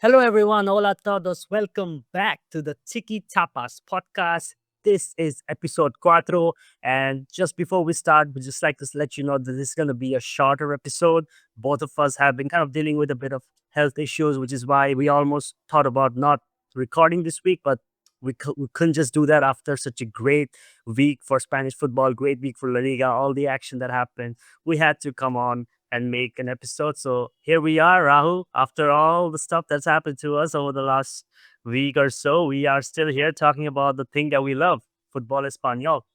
Hello, everyone. Hola todos. Welcome back to the Tiki Tapas Podcast. This is episode 4. And just before we start, we just like to let you know that this is going to be a shorter episode. Both of us have been kind of dealing with a bit of health issues, which is why we almost thought about not recording this week, but we couldn't just do that after such a great week for Spanish football, great week for La Liga, all the action that happened. We had to come on and make an episode. So here we are, Rahul. After all the stuff that's happened to us over the last week or so, we are still here talking about the thing that we love, football Espanol.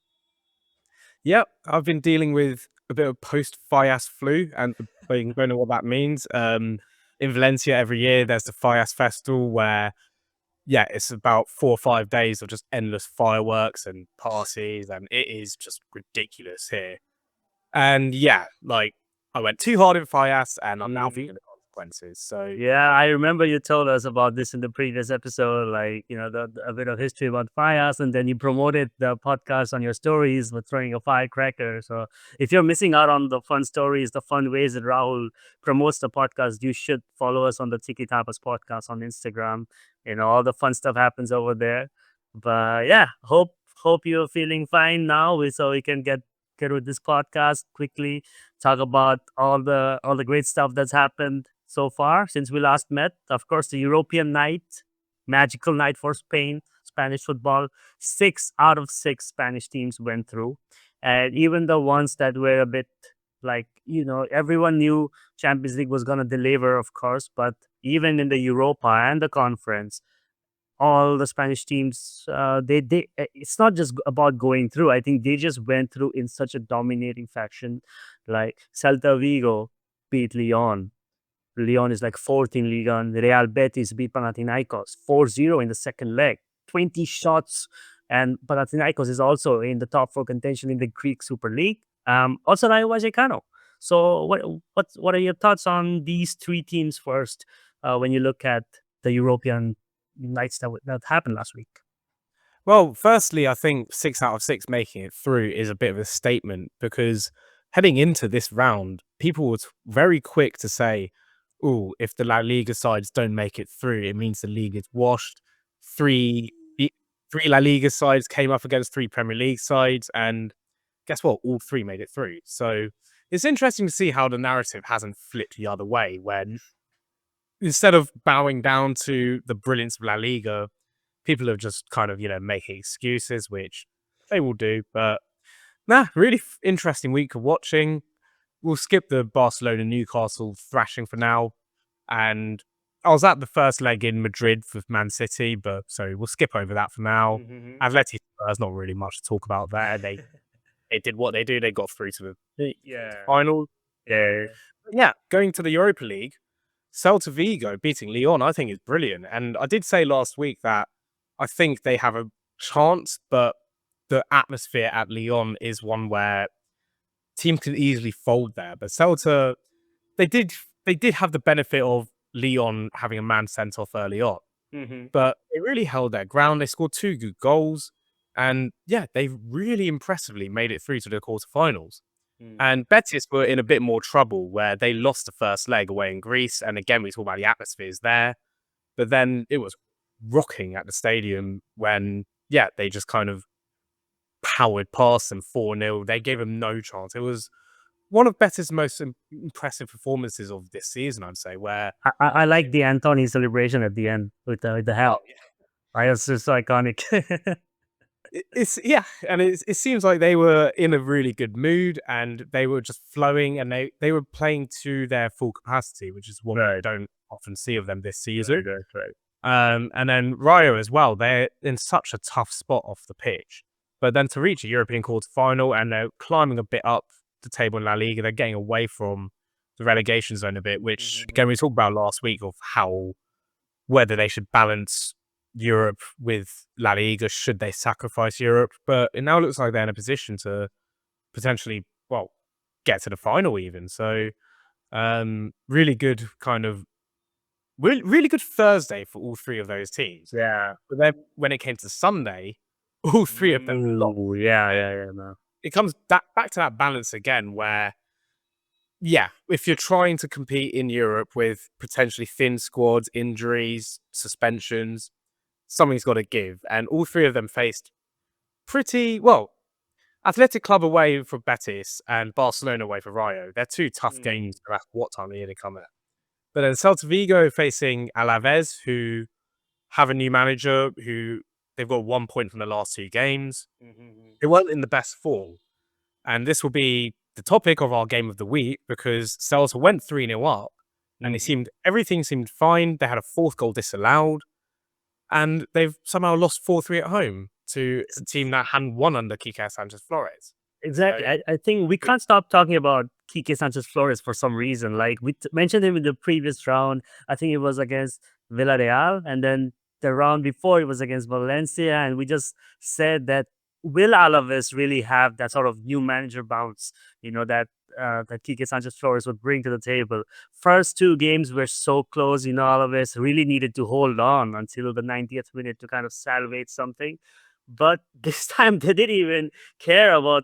Yep, I've been dealing with a bit of post-Fias flu, and I don't know what that means. In Valencia, every year there's the Fias Festival where, it's about 4 or 5 days of just endless fireworks and parties, and it is just ridiculous here. And I went too hard in Fias, and I'm now feeling the consequences. So Yeah, I remember you told us about this in the previous episode, a bit of history about fires, and then you promoted the podcast on your stories with throwing a firecracker. So if you're missing out on the fun stories, the fun ways that Rahul promotes the podcast, you should follow us on the Tiki Tapas Podcast on Instagram. All the fun stuff happens over there. But yeah, hope you're feeling fine now, so we can get with this podcast quickly, talk about all the great stuff that's happened so far since we last met. Of course, the European night, magical night for Spain, Spanish football. 6 out of 6 Spanish teams went through. And even the ones that were a bit everyone knew Champions League was going to deliver, of course, but even in the Europa and the conference, all the Spanish teams, it's not just about going through. I think they just went through in such a dominating fashion. Like Celta Vigo beat Lyon. Lyon is like fourth in Liga, and Real Betis beat Panathinaikos 4-0 in the second leg. 20 shots, and Panathinaikos is also in the top 4 contention in the Greek Super League. Also Rayo Vallecano. So what are your thoughts on these 3 teams first, when you look at the European nights that happened last week? Well, firstly, I think 6 out of 6 making it through is a bit of a statement because heading into this round, people were very quick to say, "Oh, if the La Liga sides don't make it through, it means the league is washed." Three, three La Liga sides came up against 3 Premier League sides, and guess what? All 3 made it through. So it's interesting to see how the narrative hasn't flipped the other way, when instead of bowing down to the brilliance of La Liga, people are just kind of, making excuses, which they will do. But really interesting week of watching. We'll skip the Barcelona Newcastle thrashing for now. And I was at the first leg in Madrid with Man City, but so we'll skip over that for now. Atleti, there's not really much to talk about there. They did what they do. They got through to the final. Going to the Europa League, Celta Vigo beating Lyon, I think is brilliant. And I did say last week that I think they have a chance, but the atmosphere at Lyon is one where teams can easily fold there. But Celta, they did have the benefit of Lyon having a man sent off early on, but they really held their ground. They scored 2 good goals, and they really impressively made it through to the quarterfinals. And Betis were in a bit more trouble where they lost the first leg away in Greece. And again, we talk about the atmospheres there, but then it was rocking at the stadium when, they just kind of powered past them 4-0. They gave them no chance. It was one of Betis' most impressive performances of this season, I'd say, where I like the Anthony celebration at the end with the hat. Right, it's just iconic. it seems like they were in a really good mood and they were just flowing, and they were playing to their full capacity, which is what I don't often see of them this season. And then Rayo as well, they're in such a tough spot off the pitch. But then to reach a European quarterfinal, and they're climbing a bit up the table in La Liga, they're getting away from the relegation zone a bit, which again we talked about last week of whether they should balance Europe with La Liga, should they sacrifice Europe? But it now looks like they're in a position to potentially, get to the final even. So really good really good Thursday for all 3 of those teams. Yeah. But then when it came to Sunday, all 3 of them lost. Yeah. No. It comes back to that balance again where yeah, if you're trying to compete in Europe with potentially thin squads, injuries, suspensions, something's got to give. And all three of them faced pretty well. Athletic Club away for Betis and Barcelona away for Rayo. They're two tough Mm. games no matter what time of year they come at. But then Celta Vigo facing Alaves, who have a new manager, who they've got 1 point from the last two games. Mhm. They weren't in the best form. And this will be the topic of our game of the week because Celta went 3-0 up and Mhm. everything seemed fine. They had a fourth goal disallowed and they've somehow lost 4-3 at home to a team that hadn't won under Kike Sanchez Flores. Exactly. So, I think we can't stop talking about Kike Sanchez Flores for some reason. Like we mentioned him in the previous round. I think it was against Villarreal, and then the round before it was against Valencia. And we just said that will Alaves really have that sort of new manager bounce? That that Kike Sanchez Flores would bring to the table. First two games were so close. Alaves really needed to hold on until the 90th minute to kind of salvage something. But this time they didn't even care about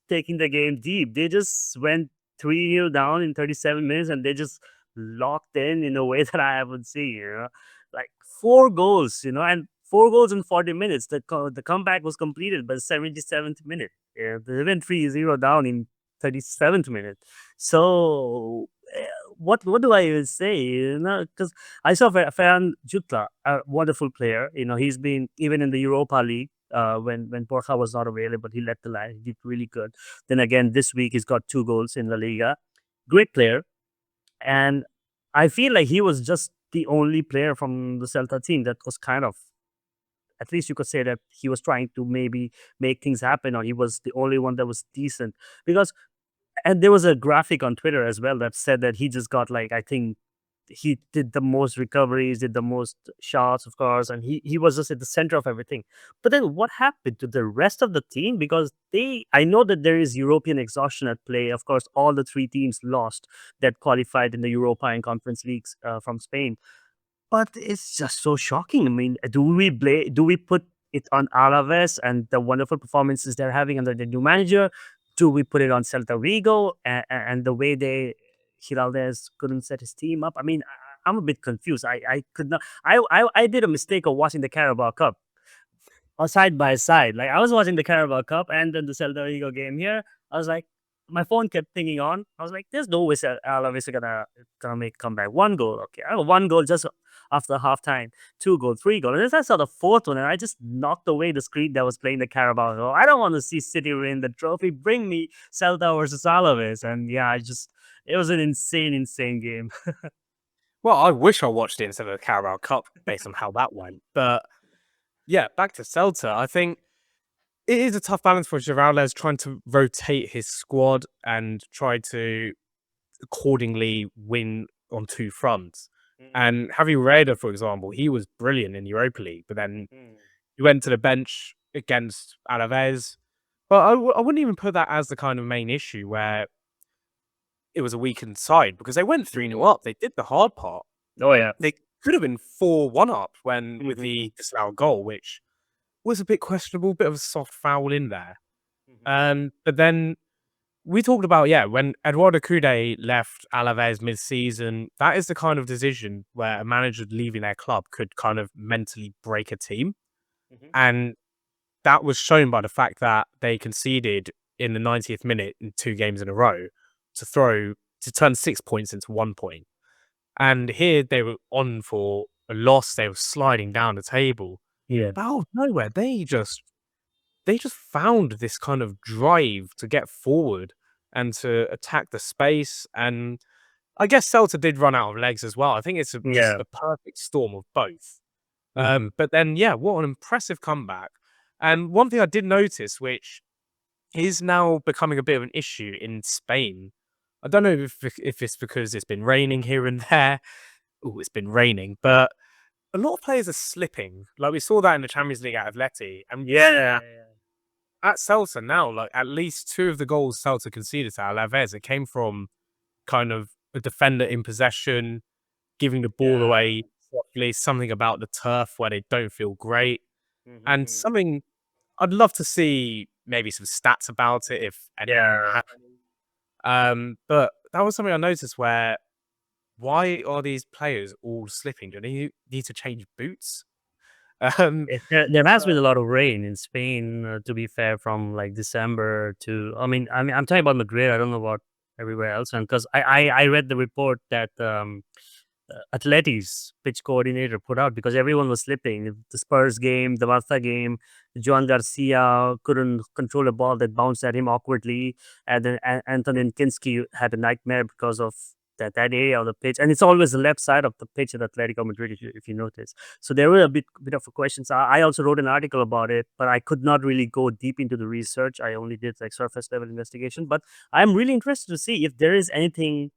taking the game deep. They just went 3-0 down in 37 minutes and they just locked in a way that I haven't seen. Like four goals, and four goals in 40 minutes. The comeback was completed by the 77th minute. Yeah, they went 3-0 down in 37th minute. So, what do I even say? Because I saw Ferran Jutla, a wonderful player. He's been even in the Europa League. When Borja was not available, he led the line. He did really good. Then again, this week he's got 2 goals in La Liga. Great player, and I feel like he was just the only player from the Celta team that was kind of, at least you could say that he was trying to maybe make things happen, or he was the only one that was decent. Because and there was a graphic on Twitter as well that said that he just got, like, I think he did the most recoveries, did the most shots, of course, and he was just at the center of everything. But then what happened to the rest of the team? Because I know that there is European exhaustion at play. Of course, all the three teams lost that qualified in the Europa and Conference leagues from Spain. But it's just so shocking. I mean, do we put it on Alaves and the wonderful performances they're having under the new manager? Do we put it on Celta Vigo and the way Giraldez couldn't set his team up? I mean, I'm a bit confused. I could not. I did a mistake of watching the Carabao Cup or side by side. Like I was watching the Carabao Cup and then the Celta Vigo game here. I was like, my phone kept pinging on. I was like, there's no way Alaves are gonna make a comeback. 1 goal, okay. I have 1 goal just after halftime. 2 goal, 3 goal. And then I saw the fourth one, and I just knocked away the screen that was playing the Carabao. So I don't want to see City win the trophy. Bring me Celta versus Alaves. And yeah, it was an insane, insane game. well, I wish I watched it instead of the Carabao Cup based on how that went. But yeah, back to Celta. I think it is a tough balance for Giraldez trying to rotate his squad and try to accordingly win on two fronts. Mm, And Javi Reda, for example, he was brilliant in Europa League, but then mm, he went to the bench against Alaves. But I wouldn't even put that as the kind of main issue where it was a weakened side because they went 3-0 mm. up. They did the hard part. Oh yeah. They could have been 4-1 up when with Mhm, the disallowed goal, which was a bit questionable, bit of a soft foul in there. mhm. But then we talked about, yeah, when Eduardo Coudet left Alaves mid-season, that is the kind of decision where a manager leaving their club could kind of mentally break a team. Mhm. And that was shown by the fact that they conceded in the 90th minute in 2 games in a row to turn 6 points into 1 point. And here they were on for a loss. They were sliding down the table. Yeah. But out of nowhere, they just found this kind of drive to get forward and to attack the space. And I guess Celta did run out of legs as well. I think it's just Yeah. a perfect storm of both. Mhm. But then, yeah, what an impressive comeback. And one thing I did notice, which is now becoming a bit of an issue in Spain. I don't know if it's because it's been raining here and there. Oh, it's been raining, but a lot of players are slipping. Like we saw that in the Champions League at Atleti, and Yeah. at Celta now, like at least 2 of the goals Celta conceded to Alaves, it came from kind of a defender in possession, giving the ball Yeah. away properly, something about the turf where they don't feel great, and Mhm. something I'd love to see maybe some stats about it if anyone Yeah. has. But that was something I noticed where why are these players all slipping? Do they need to change boots? Um, There has been but a lot of rain in Spain, to be fair, from like December to. I mean, I'm talking about Madrid. I don't know about everywhere else, and because I read the report that Atleti's pitch coordinator put out because everyone was slipping. The Spurs game, the Barca game, Joan Garcia couldn't control a ball that bounced at him awkwardly, and then Antonin Kinski had a nightmare because of that area of the pitch, and it's always the left side of the pitch at Atletico Madrid, if you notice. So there were a bit of a questions. I also wrote an article about it, but I could not really go deep into the research. I only did like surface level investigation. But I'm really interested to see if there is anything.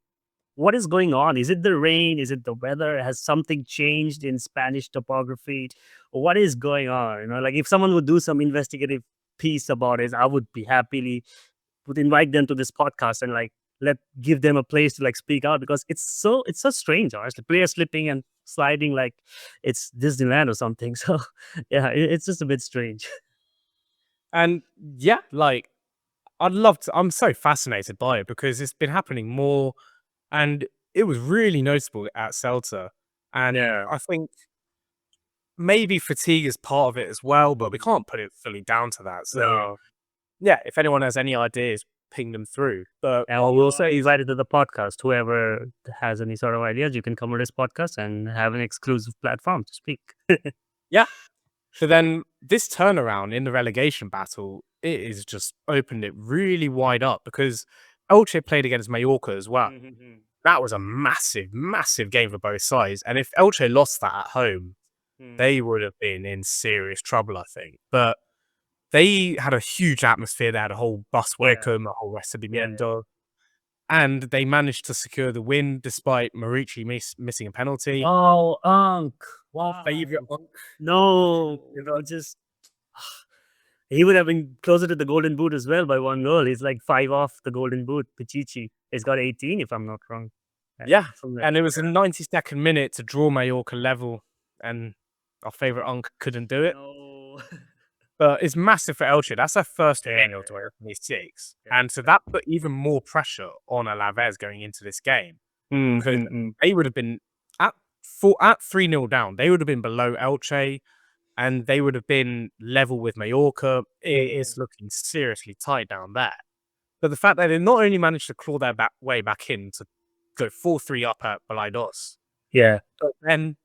What is going on? Is it the rain? Is it the weather? Has something changed in Spanish topography? What is going on? Like if someone would do some investigative piece about it, I would be happily would invite them to this podcast and like give them a place to like speak out because it's so strange, honestly. Players slipping and sliding like it's Disneyland or something. So yeah, it's just a bit strange. and yeah, like I'd love to. I'm so fascinated by it because it's been happening more, and it was really noticeable at Celta. And Yeah. I think maybe fatigue is part of it as well, but we can't put it fully down to that. So No. yeah, if anyone has any ideas, ping them through. But And we'll also invite it to the podcast. Whoever has any sort of ideas, you can come on this podcast and have an exclusive platform to speak. yeah, so then this turnaround in the relegation battle, it is just opened it really wide up because Elche played against Mallorca as well. Mhm. That was a massive, massive game for both sides. And if Elche lost that at home, Mm. they would have been in serious trouble, I think. But they had a huge atmosphere. They had a whole bus Yeah. welcome, a whole Yeah. recibimiento. And they managed to secure the win despite Marici missing a penalty. Oh, Unk. Our favorite Wow. No, just he would have been closer to the golden boot as well by one goal. He's like 5 off the golden boot. Pichichi. He's got 18, if I'm not wrong. Yeah, Something like and it was that. a 92nd minute to draw Mallorca level, and our favourite Unk couldn't do it. No. But it's massive for Elche. That's their first Yeah. win of 2026. Yeah. And so that put even more pressure on Alaves going into this game Mm, because mm, mm. they would have been at 3-0 down. They would have been below Elche and they would have been level with Mallorca. It is looking seriously tight down there. But the fact that they not only managed to claw their way back in to go 4-3 up at Balaidos, Yeah. but then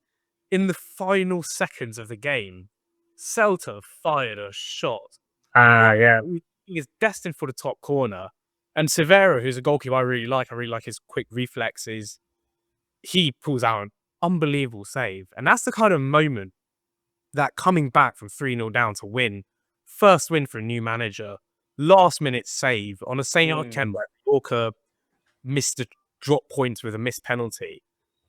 in the final seconds of the game, Celta fired a shot. Yeah. He is destined for the top corner. And Severo, who's a goalkeeper I really like his quick reflexes. He pulls out an unbelievable save. And that's the kind of moment that coming back from 3-0 down to win, first win for a new manager, last minute save on a same weekend where Walker missed the drop points with a missed penalty.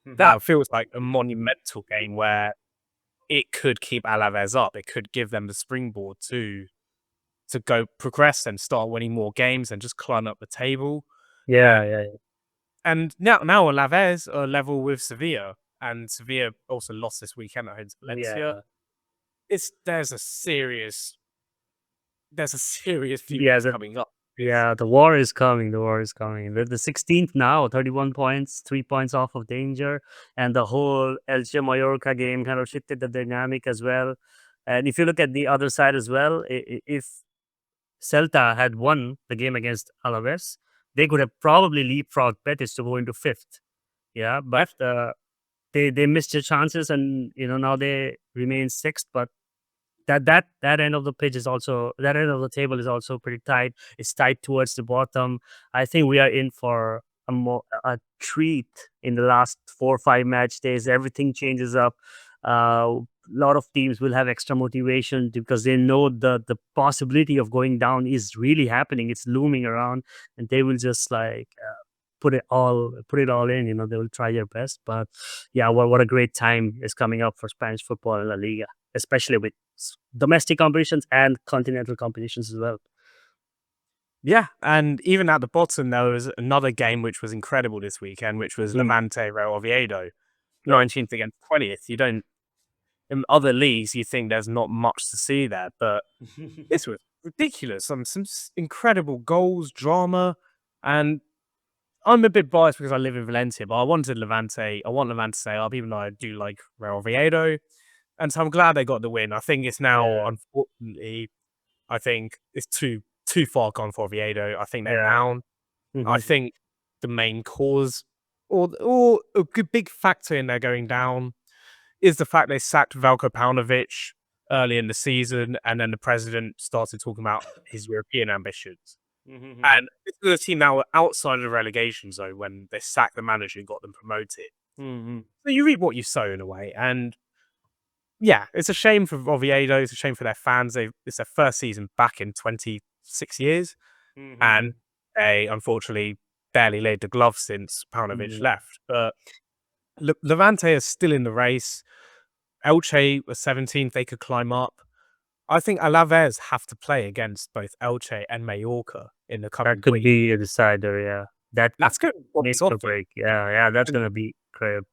That feels like a monumental game where it could keep Alaves up. It could give them the springboard to go progress and start winning more games and just climb up the table. Yeah. Yeah. And now Alaves are level with Sevilla, and Sevilla also lost this weekend at home to Valencia. Yeah. There's a serious few Yeah. coming up. Yeah, the war is coming. The war is coming. The 16th now, 31 points, 3 points off of danger. And the whole Elche Mallorca game kind of shifted the dynamic as well. And if you look at the other side as well, if Celta had won the game against Alaves, they could have probably leapfrogged Betis to go into fifth. Yeah, but they missed their chances, and now they remain sixth. But that end of the pitch is also that end of the table is also pretty tight. It's tight towards the bottom. I think we are in for a treat in the last 4 or 5 match days. Everything changes up. A lot of teams will have extra motivation because they know the possibility of going down is really happening. It's looming around, and they will just like put it all in. They will try their best. But yeah, what a great time is coming up for Spanish football and La Liga, especially with domestic competitions and continental competitions as well. Yeah, and even at the bottom, there was another game which was incredible this weekend, which was Levante Real Oviedo, 19th against 20th. You don't, in other leagues, you think there's not much to see there, but this was ridiculous. Some incredible goals, drama, and I'm a bit biased because I live in Valencia, but I wanted Levante. I want Levante to stay up, even though I do like Real Oviedo. And so I'm glad they got the win. I think it's now, Yeah. unfortunately, I think it's too far gone for Oviedo. I think they're Yeah. down. I Mhm. think the main cause or a good big factor in their going down is the fact they sacked Veljko Paunovic early in the season, and then the president started talking about his European ambitions. Mhm. And this is a team now were outside of the relegation zone when they sacked the manager and got them promoted. Mhm. So you reap what you sow in a way. And yeah, it's a shame for Oviedo. It's a shame for their fans. It's their first season back in 26 years. And Mhm. they unfortunately barely laid the glove since Paunovic Mhm. left. But Levante is still in the race. Elche was 17th. They could climb up. I think Alaves have to play against both Elche and Mallorca in the That coming could week. be a decider, yeah. That That's going to be make box or office. break. Yeah, that's And, gonna be crap.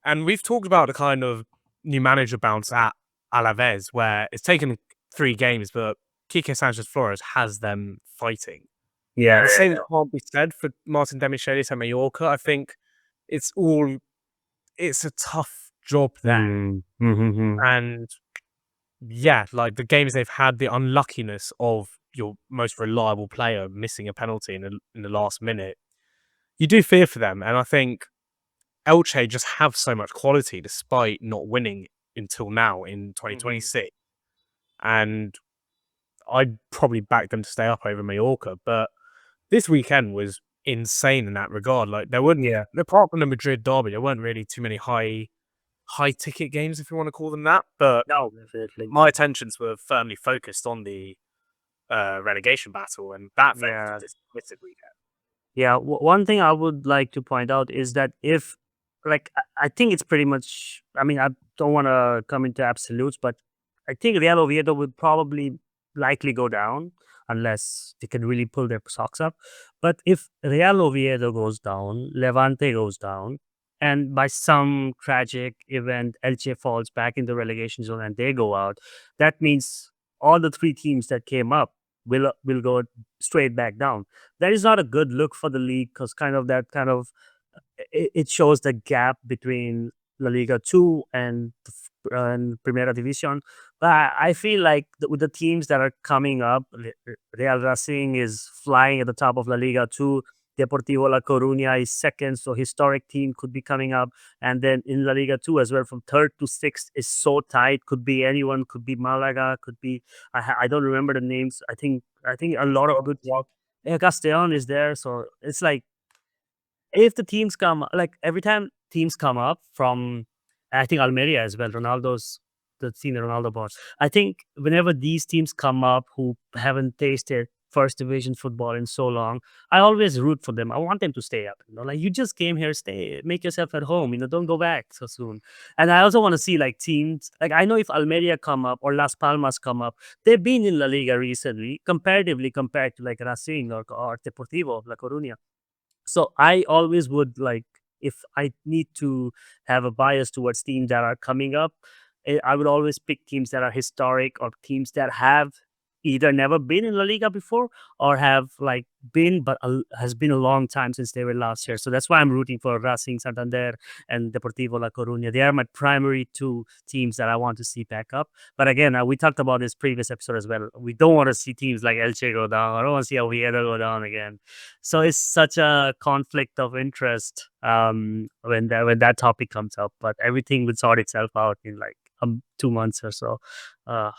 and we've talked about the kind of new manager bounce at Alaves, where it's taken 3 games, but Quique Sanchez Flores has them fighting. Yeah, The same yeah. can't be said for Martin Demichelis and Mallorca. I think it's all it's a tough job there. Mm. Mhm. And yeah, like the games they've had, the unluckiness of your most reliable player missing a penalty in the last minute, you do fear for them. And I think Elche just have so much quality despite not winning until now in Mhm. 2026. And I'd probably back them to stay up over Mallorca. But this weekend was insane in that regard. Like there weren't, Yeah. apart from the Madrid derby, there weren't really too many high ticket games, if you want to call them that. But No, definitely. my attentions were firmly focused on the relegation battle, and that felt like Yeah. a disappointed weekend. Yeah, one thing I would like to point out is that if, like, I think it's pretty much. I mean, I don't want to come into absolutes, but I think Real Oviedo would probably likely go down unless they can really pull their socks up. But if Real Oviedo goes down, Levante goes down, and by some tragic event, Elche falls back in the relegation zone and they go out, that means all the three teams that came up will go straight back down. That is not a good look for the league because it shows the gap between La Liga 2 and Primera División. But I feel like with the teams that are coming up, Real Racing is flying at the top of La Liga 2. Deportivo La Coruña is second, so historic team could be coming up. And then in La Liga 2 as well, from third to sixth is so tight. Could be anyone, could be Malaga, could be I don't remember the names. I think a lot of good teams. Yeah, Castellon is there, so it's like if the teams come like every time teams come up from I think Almeria as well, Ronaldo's the team that Ronaldo bought. I think whenever these teams come up who haven't tasted first division football in so long, I always root for them. I want them to stay up. Like you just came here, stay, make yourself at home. Don't go back so soon. And I also want to see like teams like I know if Almeria come up or Las Palmas come up, they've been in La Liga recently, comparatively compared to like Racing or Deportivo La Coruña. So I always would like if I need to have a bias towards teams that are coming up, I would always pick teams that are historic or teams that have either never been in La Liga before or have like been but has been a long time since they were last year. So that's why I'm rooting for Racing Santander and Deportivo La Coruña. They are my primary two teams that I want to see back up. But again, we talked about this previous episode as well. We don't want to see teams like Elche go down. I don't want to see Oviedo go down again. So it's such a conflict of interest when that topic comes up. But everything will sort itself out in like 2 months or so. Uh,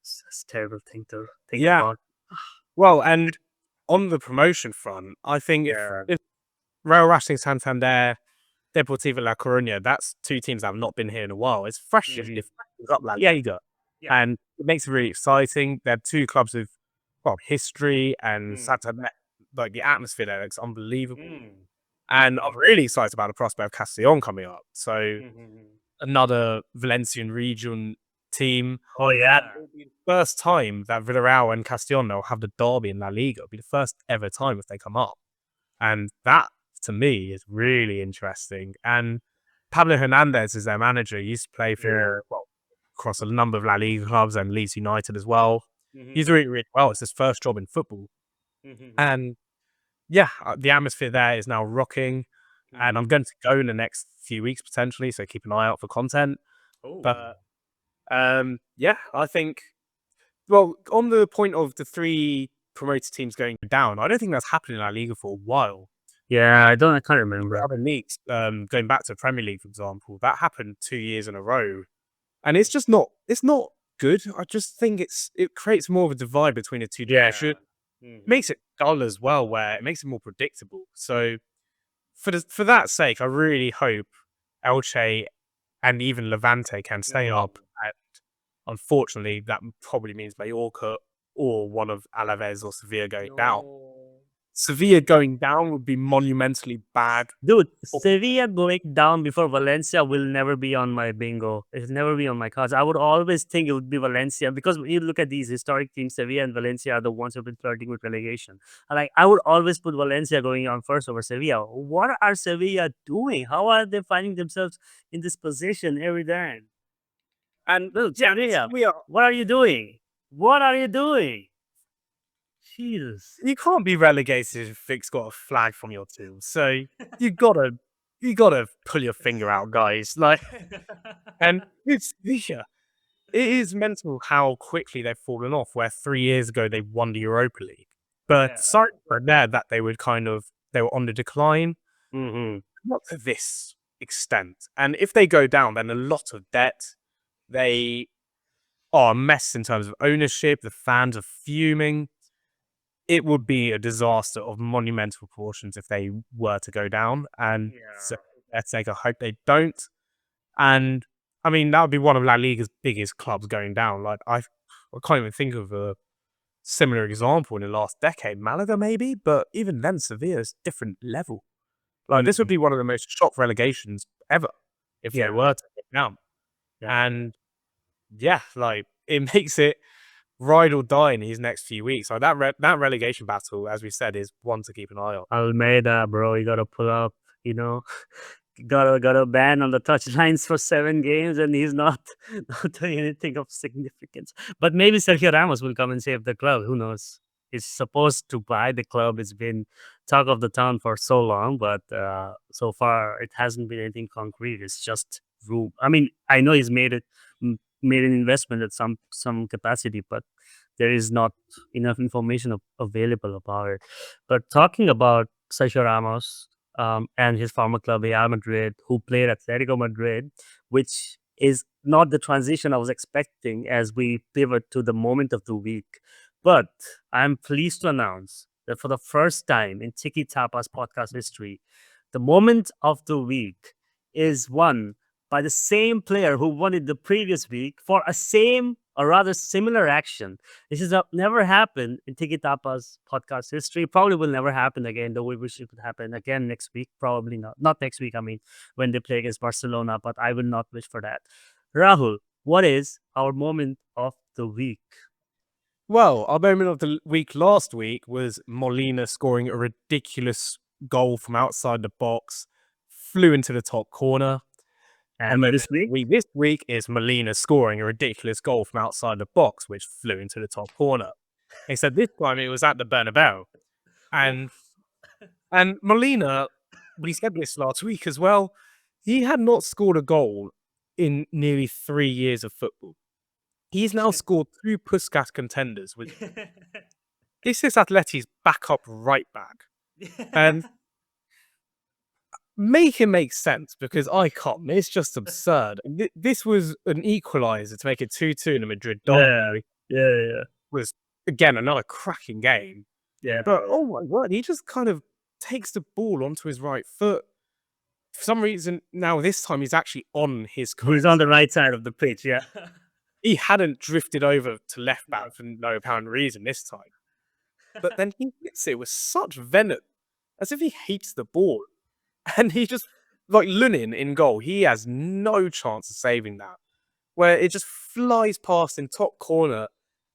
it's a terrible thing to think Yeah, about. well, and on the promotion front, I think Yeah. if Real Racing Santander, Deportivo La Coruña, that's 2 teams that have not been here in a while. It's fresh as Mhm. if we've got La Liga, Yeah. and it makes it really exciting. They're 2 clubs with, well, history and Mm. Santander, like the atmosphere there looks unbelievable. Mm. And I'm really excited about the prospect of Castellon coming up. So Mhm. another Valencian region team. Oh And yeah. it'll be the first time that Villarreal and Castellon will have the derby in La Liga. It'll be the first ever time if they come up. And that, to me, is really interesting. And Pablo Hernandez is their manager. He used to play Yeah. for, well, across a number of La Liga clubs and Leeds United as well. He's Mhm. doing really well. It's his first job in football. Mhm. And yeah, the atmosphere there is now rocking, and I'm going to go in the next few weeks potentially. So keep an eye out for content. Oh, But yeah, I think. Well, on the point of the 3 promoted teams going down, I don't think that's happened in La Liga for a while. yeah, I can't remember. Other leagues, going back to Premier League, for example, that happened 2 years in a row, and it's just not. It's not good. I just think it creates more of a divide between the two Yeah. divisions. Makes it dull as well, where it makes it more predictable. So for that sake, I really hope Elche and even Levante can stay up. And unfortunately, that probably means Mallorca or one of Alaves or Sevilla going down. Sevilla going down would be monumentally bad. Dude, Sevilla going down before Valencia will never be on my bingo. It'll never be on my cards. I would always think it would be Valencia because when you look at these historic teams, Sevilla and Valencia are the ones who've been flirting with relegation. And like, I would always put Valencia going on first over Sevilla. What are Sevilla doing? How are they finding themselves in this position every day? And look, Sevilla, what are you doing? What are you doing? Jesus. You can't be relegated if Vic's got a flag from your team. So you gotta pull your finger out, guys. Like, and it's yeah, it is mental how quickly they've fallen off. Where 3 years ago they won the Europa League, but sorry for there that they were on the decline, not to this extent. And if they go down, then a lot of debt. They are a mess in terms of ownership. The fans are fuming. It would be a disaster of monumental proportions if they were to go down. And so let's say I hope they don't. And I mean, that would be one of La Liga's biggest clubs going down. Like I can't even think of a similar example in the last decade. Malaga maybe, but even then, Sevilla's different level. Like this would be one of the most shock relegations ever if they were to go down. And yeah, like it makes it ride or die in these next few weeks. Like that relegation battle, as we said, is one to keep an eye on. Almeida, bro, you gotta pull up, you know. Got a ban on the touchlines for 7 games, and he's not doing anything of significance. But maybe Sergio Ramos will come and save the club. Who knows? He's supposed to buy the club. It's been talk of the town for so long, but so far it hasn't been anything concrete. It's just room. I mean, I know he's made an investment at some capacity, but there is not enough information available about it. But talking about Sergio Ramos, and his former club Real Madrid, who played Atletico Madrid, which is not the transition I was expecting as we pivot to the moment of the week. But I'm pleased to announce that for the first time in Tiki Tapas podcast history, the moment of the week is won by the same player who won it the previous week for a same or rather similar action. This has never happened in Tiki Tapas podcast history. Probably will never happen again, though we wish it would happen again next week. Probably not. Not next week, I mean, when they play against Barcelona, but I will not wish for that. Rahul, what is our moment of the week? Well, our moment of the week last week was Molina scoring a ridiculous goal from outside the box, flew into the top corner. And this week is Molina scoring a ridiculous goal from outside the box, which flew into the top corner. Except this time it was at the Bernabeu. And Molina, we said this last week as well, he had not scored a goal in nearly 3 years of football. He's now scored 2 Puskas contenders. This is Atleti's backup right back. And make it make sense because I can't. It's just absurd. This was an equaliser to make it 2-2 in the Madrid derby. Yeah. Was again another cracking game. Yeah. But oh my word, he just kind of takes the ball onto his right foot. For some reason, now this time he's actually on his. He's on the right side of the pitch. Yeah. He hadn't drifted over to left back for no apparent reason this time. But then he hits it with such venom, as if he hates the ball. And he just, like Lunin in goal, he has no chance of saving that. Where it just flies past in top corner.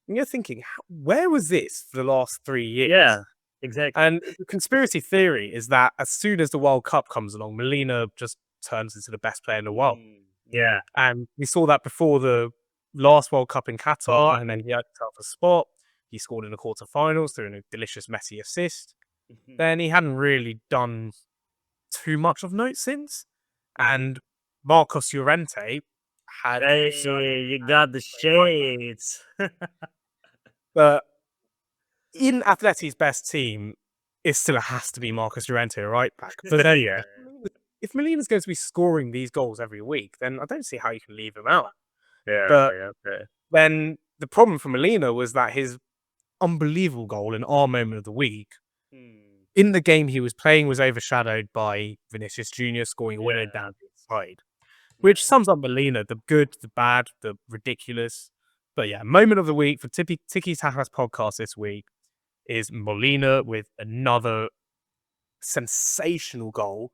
And you're thinking, where was this for the last 3 years? Yeah, exactly. And the conspiracy theory is that as soon as the World Cup comes along, Molina just turns into the best player in the world. Yeah. And we saw that before the last World Cup in Qatar, and then he had himself a spot. He scored in the quarterfinals through a delicious Messi assist. then he hadn't really done too much of note since. And Marcos Llorente had Hey, you got the shades. but in Atleti's best team, it still has to be Marcos Llorente, right back. But then, Yeah. if Molina's going to be scoring these goals every week, then I don't see how you can leave him out. Yeah, But yeah. then the problem for Molina was that his unbelievable goal in our moment of the week in the game he was playing was overshadowed by Vinicius Jr. scoring a winner down the side, which sums up Molina, the good, the bad, the ridiculous. But yeah, moment of the week for Tiki Tapas Podcast this week is Molina with another sensational goal.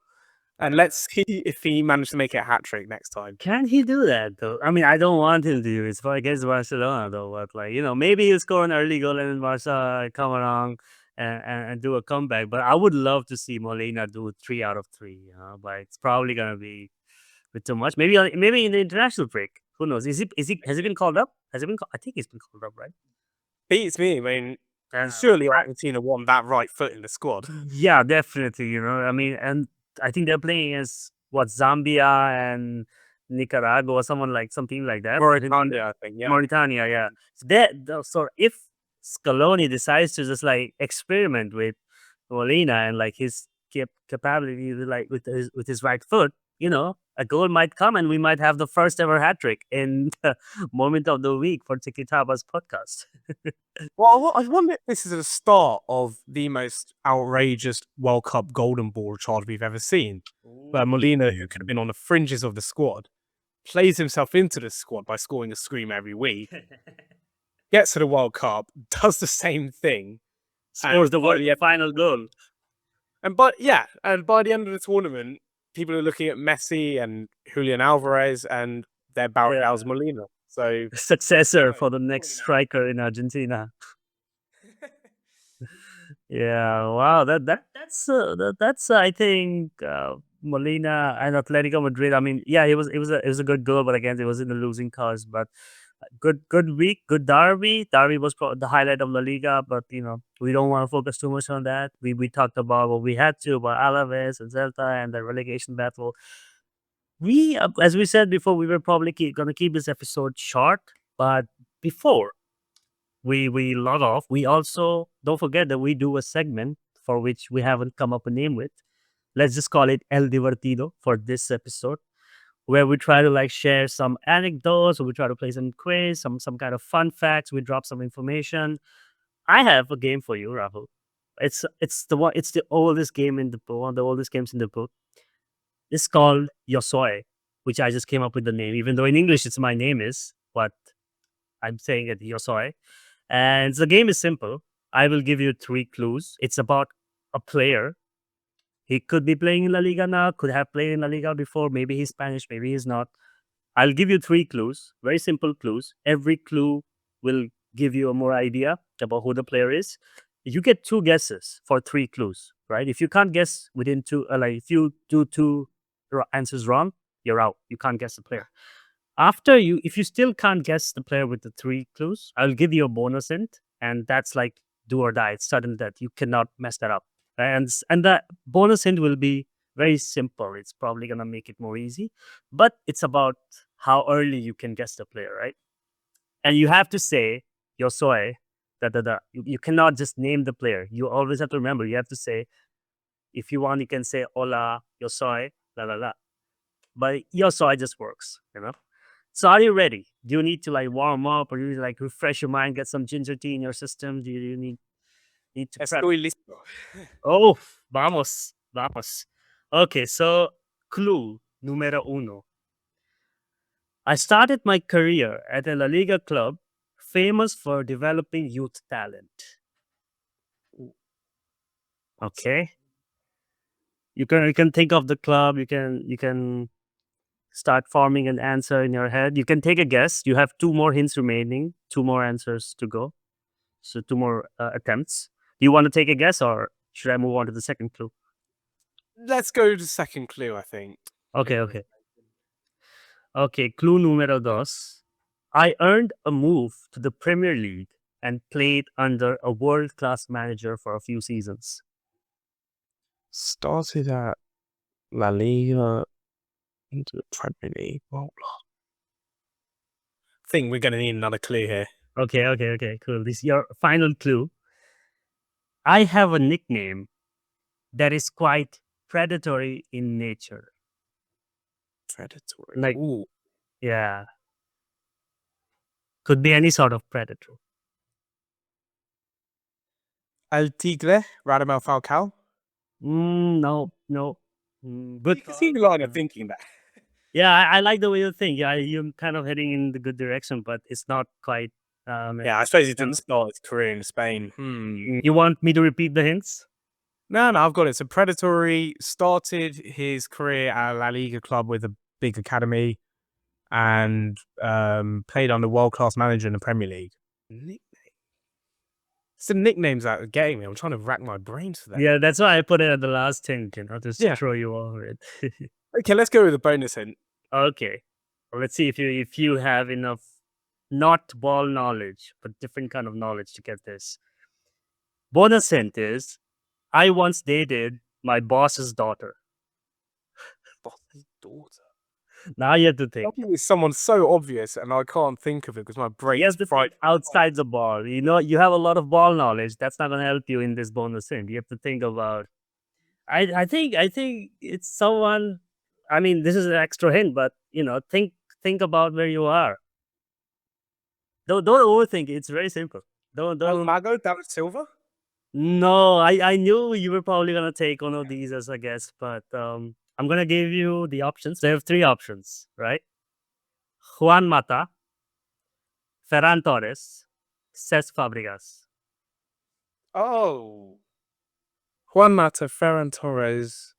And let's see if he managed to make it a hat trick next time. Can he do that though? I mean, I don't want him to do it. It's for against Barcelona though. But like, maybe he'll score an early goal and then Barca come around and do a comeback. But I would love to see Molina do 3 out of 3. But it's probably gonna be a bit too much. Maybe in the international break. Who knows? Has he been called up? Has he been? I think he's been called up, right? Beats me. I mean, And surely Argentina won that right foot in the squad. yeah, definitely. I mean, and I think they're playing as what Zambia and Nicaragua or something like that. Mauritania, I think. Yeah. Mauritania, yeah. So if Scaloni decides to just like experiment with Molina and like his capability to, like with his right foot, a goal might come and we might have the first ever hat trick in the moment of the week for Tiki Tapas podcast. Well, I wonder if this is the start of the most outrageous World Cup golden ball charge we've ever seen. Where Molina, who could have been on the fringes of the squad, plays himself into the squad by scoring a scream every week, gets to the World Cup, does the same thing, Scores the final goal. and by the end of the tournament, people are looking at Messi and Julian Alvarez, and they're Barrichel's Molina. So successor for the next striker in Argentina. Yeah, wow. That's I think Molina and Atletico Madrid. I mean, yeah, it was a good goal, but again, it was in the losing cause. But good week, good derby. Derby was the highlight of La Liga, but we don't want to focus too much on that. We talked about what we had to about Alaves and Celta and the relegation battle. As we said before, we were probably gonna keep this episode short, but before we log off, we also don't forget that we do a segment for which we haven't come up a name with. Let's just call it El Divertido for this episode, where we try to like share some anecdotes, or we try to play some quiz, some kind of fun facts. We drop some information. I have a game for you, Rahul. It's the oldest game in the book, one of the oldest games in the book. It's called Yo Soy, which I just came up with the name, even though in English it's my name is, but I'm saying it Yo Soy. And the game is simple. I will give you 3 clues. It's about a player. He could be playing in La Liga now, could have played in La Liga before. Maybe he's Spanish, maybe he's not. I'll give you 3 clues, very simple clues. Every clue will give you a more idea about who the player is. You get 2 guesses for 3 clues, right? If you can't guess within 2, if you do 2 answers wrong, you're out. You can't guess the player. If you still can't guess the player with the 3 clues, I'll give you a bonus hint, and that's like do or die. It's sudden that you cannot mess that up. And the bonus hint will be very simple. It's probably gonna make it more easy, but it's about how early you can guess the player, right? And you have to say yo soy, da da da. You cannot just name the player. You always have to remember. You have to say, if you want, you can say hola yo soy la la la. But yo soy just works. So are you ready? Do you need to like warm up, or do you need to like refresh your mind, get some ginger tea in your system? Do you need to prep? Estoy listo. Oh, vamos. Okay, so clue número 1. I started my career at a La Liga club famous for developing youth talent. Okay. You can think of the club, you can start forming an answer in your head. You can take a guess. You have 2 more hints remaining, 2 more answers to go. So 2 more attempts. Do you want to take a guess, or should I move on to the second clue? Let's go to the second clue, I think. Okay. Okay, clue número 2. I earned a move to the Premier League and played under a world-class manager for a few seasons. Started at La Liga into the Premier League. Well, I think we're going to need another clue here. Okay, cool. This is your final clue. I have a nickname that is quite predatory in nature. Predatory. Like, Ooh. yeah. Could be any sort of predator. El Tigre, Radamel Falcao. No. Good You can call. see the line of thinking that. Yeah, I like the way you think. Yeah, you're kind of heading in the good direction, but it's not quite. Yeah, I suppose he didn't start his career in Spain. You want me to repeat the hints? No, I've got it. So Predatory started his career at a La Liga club with a big academy and played under world-class manager in the Premier League. Nickname. It's the nicknames that are getting me. I'm trying to rack my brains for that. Yeah, that's why I put it at the last hint, just Yeah. throw you over it. Okay, let's go with a bonus hint. Okay. Well, let's see if you have enough not ball knowledge, but different kind of knowledge to get this. Bonus hint is I once dated my boss's daughter. Boss's daughter. Now you have to think. It's someone so obvious and I can't think of it because my brain is fried. Outside the ball. You know, you have a lot of ball knowledge. That's not gonna help you in this bonus hint. You have to think about I think it's someone. I mean, this is an extra hint, but think about where you are. Don't overthink it. It's very simple. Don't. Mago, David Silva? No, I knew you were probably gonna take one of these as a guess, but I'm gonna give you the options. They have three options, right? Juan Mata, Ferran Torres, Cesc Fabregas. Oh. Juan Mata, Ferran Torres.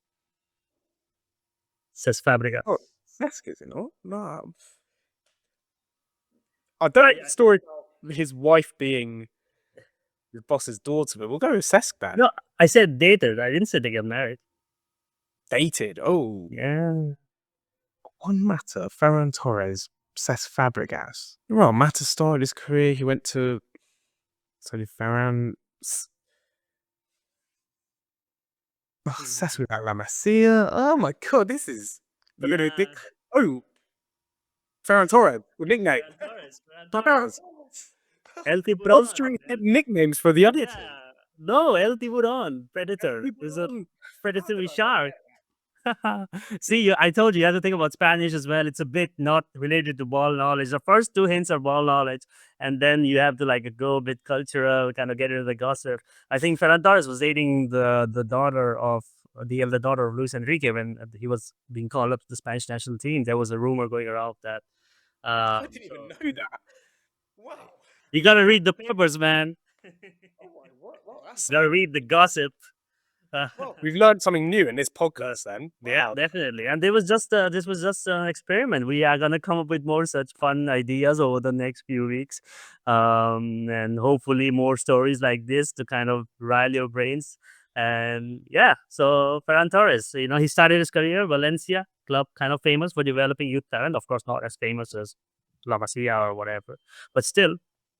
Cesc Fabregas. Oh, Cesc, is it not? No. I don't know the story of his wife being his boss's daughter, but we'll go with Cesc then. No, I said dated. I didn't say they get married. Dated. Oh. Yeah. Juan Mata, Ferran Torres, Cesc Fabregas. Well, Mata started his career. He went to. So did Ferran. Oh, Cesc with La Masia. Oh my god, this is. Oh. Ferran Torres with nickname. El Those three nicknames for the other two. No, El Tiburon, Predator. Is a predatory shark. See, I told you have to think about Spanish as well. It's a bit not related to ball knowledge. The first two hints are ball knowledge, and then you have to go a bit cultural, kind of get into the gossip. I think Ferran Torres was dating the daughter of the elder daughter of Luis Enrique when he was being called up to the Spanish national team. There was a rumor going around that. I didn't even know that. Wow. You gotta read the papers, man. You gotta read the gossip. We've learned something new in this podcast then. Yeah, definitely. And this was just an experiment. We are gonna come up with more such fun ideas over the next few weeks, and hopefully more stories like this to kind of rile your brains. And yeah, so Ferran Torres, he started his career Valencia club, kind of famous for developing youth talent. Of course, not as famous as La Masia or whatever, but still.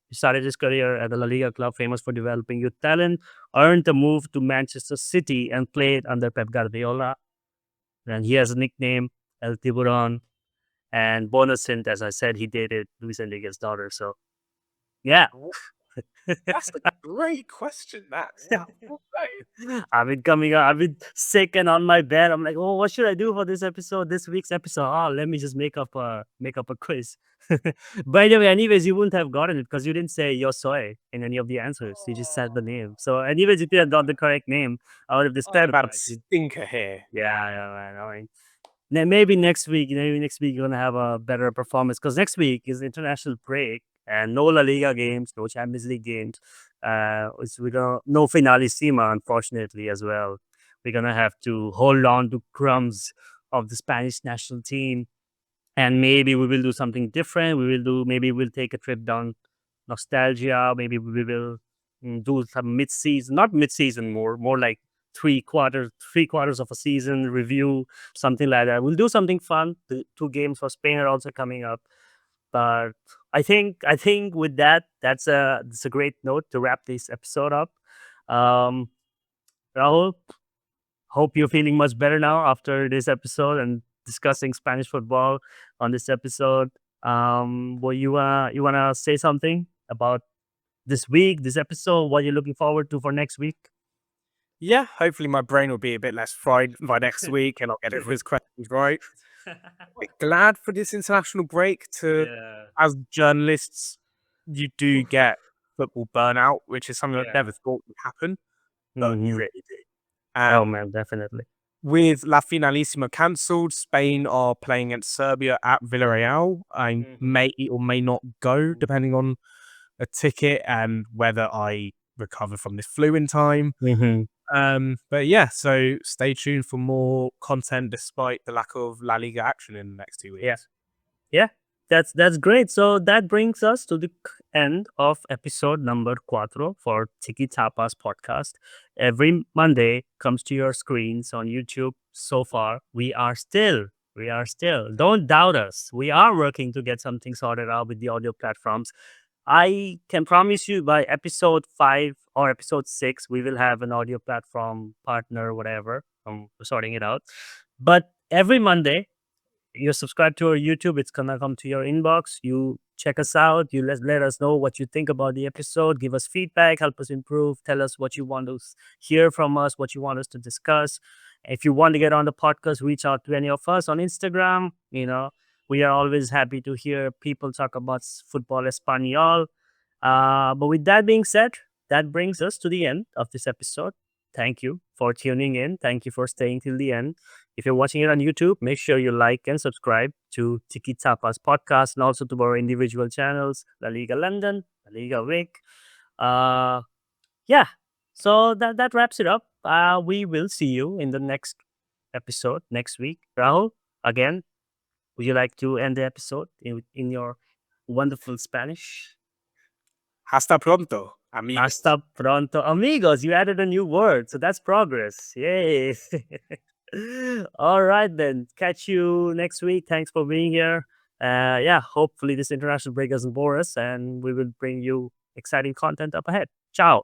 He started his career at the La Liga club, famous for developing youth talent, earned a move to Manchester City and played under Pep Guardiola. And he has a nickname, El Tiburon. And bonus hint, as I said, he dated Luis Enrique's daughter. So, yeah. That's a great question, Max. Yeah. I've been sick and on my bed. I'm like, oh, what should I do for this week's episode? Oh, let me just make up a quiz. By the way, anyways, you wouldn't have gotten it because you didn't say Yo Soy in any of the answers. You just said the name. So, anyways, if you had got the correct name out of this about a stinker here. Yeah, man. Maybe next week you're gonna have a better performance because next week is international break and no La Liga games, no Champions League games. No finalissima, unfortunately, as well. We're gonna have to hold on to crumbs of the Spanish national team, and maybe we will do something different. Maybe we'll take a trip down nostalgia. Maybe we will do some mid-season, not mid-season, more like three quarters of a season review, something like that. We'll do something fun. The two games for Spain are also coming up. But I think with that's a great note to wrap this episode up. Rahul, hope you're feeling much better now after this episode and discussing Spanish football on this episode. Well, you wanna say something about this week, this episode? What you're looking forward to for next week? Yeah, hopefully my brain will be a bit less fried by next week and I'll get his questions right. Quite glad for this international break to, Yeah, as journalists, you do get football burnout, which is something I yeah. never thought would happen, but you Hmm. really do. Oh And man, definitely. with La Finalissima cancelled, Spain are playing against Serbia at Villarreal. I Hmm. may or may not go, depending on a ticket and whether I recover from this flu in time. Hmm. But yeah, so stay tuned for more content despite the lack of La Liga action in the next 2 Yeah. weeks. Yeah, that's great. So that brings us to the end of episode number cuatro for Tiki Tapas podcast. Every Monday comes to your screens on YouTube. So far, we are still. Don't doubt us. We are working to get something sorted out with the audio platforms. I can promise you by episode 5 or episode 6, we will have an audio platform partner, whatever. I'm sorting it out. But every Monday, you're subscribed to our YouTube, it's gonna come to your inbox. You check us out. You let us know what you think about the episode. Give us feedback, help us improve. Tell us what you want to hear from us, what you want us to discuss. If you want to get on the podcast, reach out to any of us on Instagram. We are always happy to hear people talk about football espanol. But with that being said, that brings us to the end of this episode. Thank you for tuning in. Thank you for staying till the end. If you're watching it on YouTube, make sure you like and subscribe to Tiki Tapas Podcast and also to our individual channels, La Liga London, La Liga Vic. Uh, yeah, so that wraps it up. We will see you in the next episode next week. Rahul, again, would you like to end the episode in your wonderful Spanish? Hasta pronto, amigos. Hasta pronto, amigos. You added a new word, so that's progress. Yay. All right, then. Catch you next week. Thanks for being here. Yeah, hopefully this international break doesn't bore us and we will bring you exciting content up ahead. Ciao.